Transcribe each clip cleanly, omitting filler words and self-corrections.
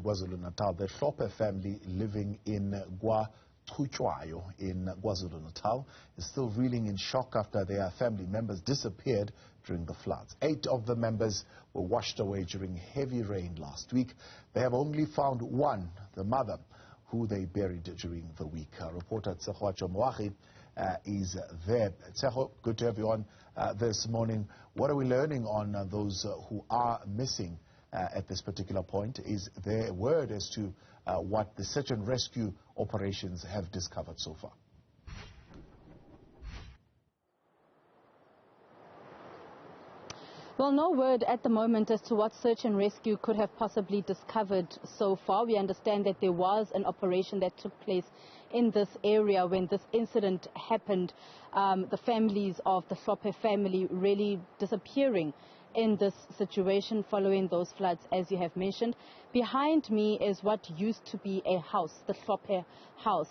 KwaZulu-Natal. The Hlophe family living in KwaCutshwayo in KwaZulu-Natal is still reeling in shock after their family members disappeared during the floods. 8 of the members were washed away during heavy rain last week. They have only found one, the mother, who they buried during the week. Our reporter Tshegohaco Moagi is there. Tshego, good to have you on this morning. What are we learning on those who are missing at this particular point? Is there a word as to what the search and rescue operations have discovered so far? Well, no word at the moment as to what search and rescue could have possibly discovered so far. We understand that there was an operation that took place in this area when this incident happened. The families of the Hlophe family really disappearing in this situation following those floods, as you have mentioned. Behind me is what used to be a house, the Hlophe house.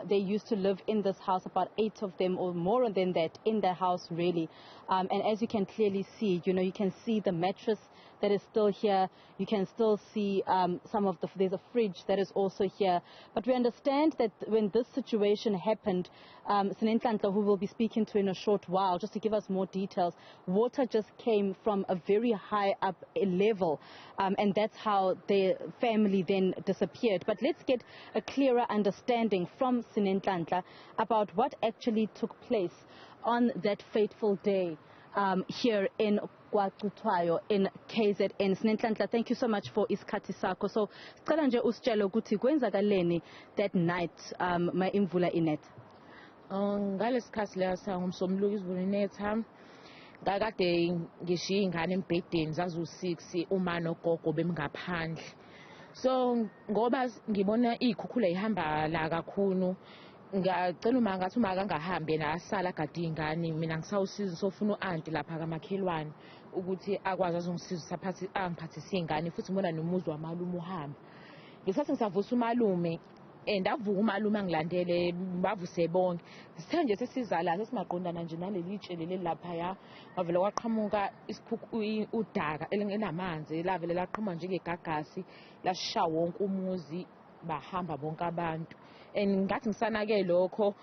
They used to live in this house, about 8 of them or more than that in the house really. And as you can clearly see, you can see the mattress that is still here. You can still see there's a fridge that is also here. But we understand that when this situation happened, Sinenhlanhla, who we'll be speaking to in a short while, just to give us more details, water just came from a very high up level, and that's how the family then disappeared. But let's get a clearer understanding from Sinenhlanhla about what actually took place on that fateful day here in KwaCutshwayo in KZN. Sinenhlanhla, thank you so much for isikhathi sakho. So sicela nje usitshele ukuthi kwenzakaleni that night ma imvula inetha. Ngalesikhathi lesa ngomsombuluko izulu inetha, ngakade ngishiya ingane embhedeni zazu6 uma nogogo bemngaphandle. So ngoba ngibona ikhukhula ihamba la kakhulu, ngicela uma ngathi uma kangahambi yena asala gadi ingane, mina ngisawusiza sofuna uanti lapha kamakhelwane ukuthi akwazi azongisiza angiphathise ingane, futhi ngibona nomuzi wamalume uhamba. Ngesikhathi ngisavusa umalume ndavuka umalume angilandele bavuse bonke. Sithe nje sesiza la sesimaqondana nje naleli tshele leli lapha ya, wavela kwaqhamuka isiphukhu udaka elinamanzi lavele laqhuma nje ngegagasi lasha wonke umuzi, bahamba bonke abantu. And ngathi ngisanake lokho,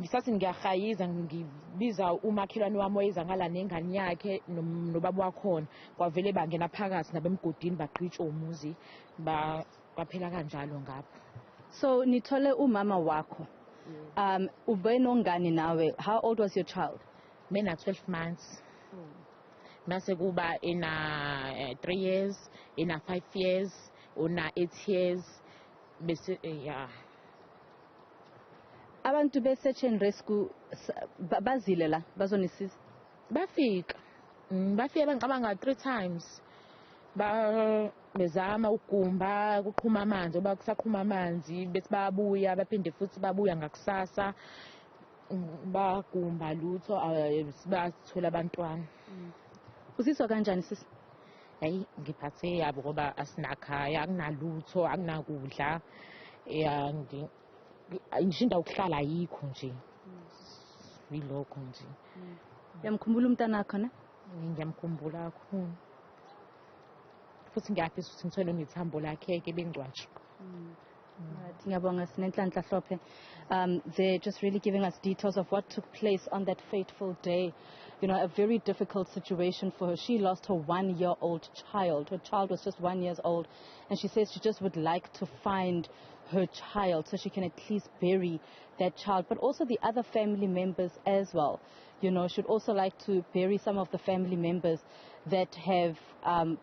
ngisathi ngiyahayiza ngibiza umakhelwane wami oyeza ngala nengane yakhe nobaba wakhona, kwavele bangena phakathi nabemgodini bagqitsha umuzi, baphela kanjalo ngapha. So nithole umama wakho, ube nongane nawe. How old was your child? Mina 12 months. Mase kuba ina 3 years, ina 5 years, una 8 years. Bese yeah. Abantu be search and rescue bazile la bazonisiza? Bafika bangicabanga 3 times. Bezama ugumba kuqhuma amanzi, oba kusaqhuma amanzi bethi babuya baphinde futhi babuya ngakusasa, bagumba lutho bathola abantwana. Uzizwa kanjani sisi? Hayi ngiphathe yabo ngoba asinakhaya, akunalutho, akunakudla. Ngishinda ukuhlala yikho nje. Yilokho nje. Uyamkhumbula umntana wakho na? Ngiyamkhumbula kakhulu. Futhi ngiyafisa ukuthi ngithole nethambo lakhe ke bengcwatshwa. They're just really giving us details of what took place on that fateful day. A very difficult situation for her. She lost her 1-year-old child. Her child was just 1 year old, and she says she just would like to find her child so she can at least bury that child, but also the other family members as well. She'd also like to bury some of the family members that have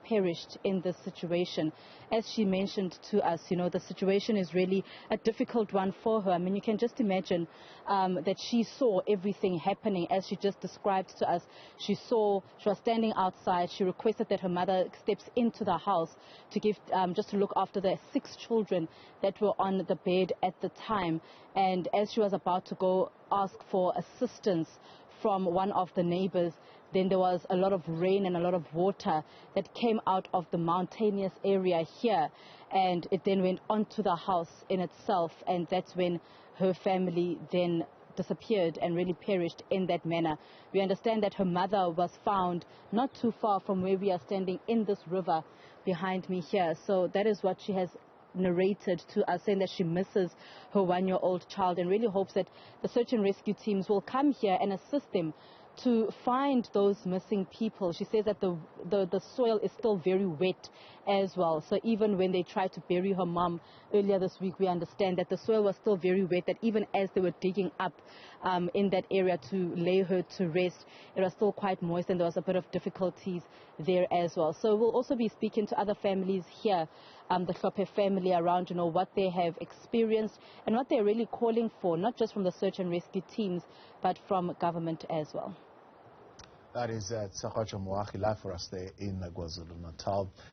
perished in this situation. As she mentioned to us, the situation is really a difficult one for her. I mean, you can just imagine that she saw everything happening as she just described to us. She was standing outside. She requested that her mother steps into the house to give, just to look after the 6 children that were on the bed at the time. And as she was about to go ask for assistance from one of the neighbors, then there was a lot of rain and a lot of water that came out of the mountainous area here, and it then went onto the house in itself, and that's when her family then disappeared and really perished in that manner. We understand that her mother was found not too far from where we are standing in this river behind me here. So that is what she has narrated to us, saying that she misses her 1-year-old child and really hopes that the search and rescue teams will come here and assist them to find those missing people. She says that the soil is still very wet as well. So even when they tried to bury her mom earlier this week, we understand that the soil was still very wet, that even as they were digging up in that area to lay her to rest, it was still quite moist and there was a bit of difficulties there as well. So we'll also be speaking to other families here, the Hlophe family, around, what they have experienced and what they're really calling for, not just from the search and rescue teams, but from government as well. That is Tshegohaco Moagi live for us there in KwaZulu-Natal.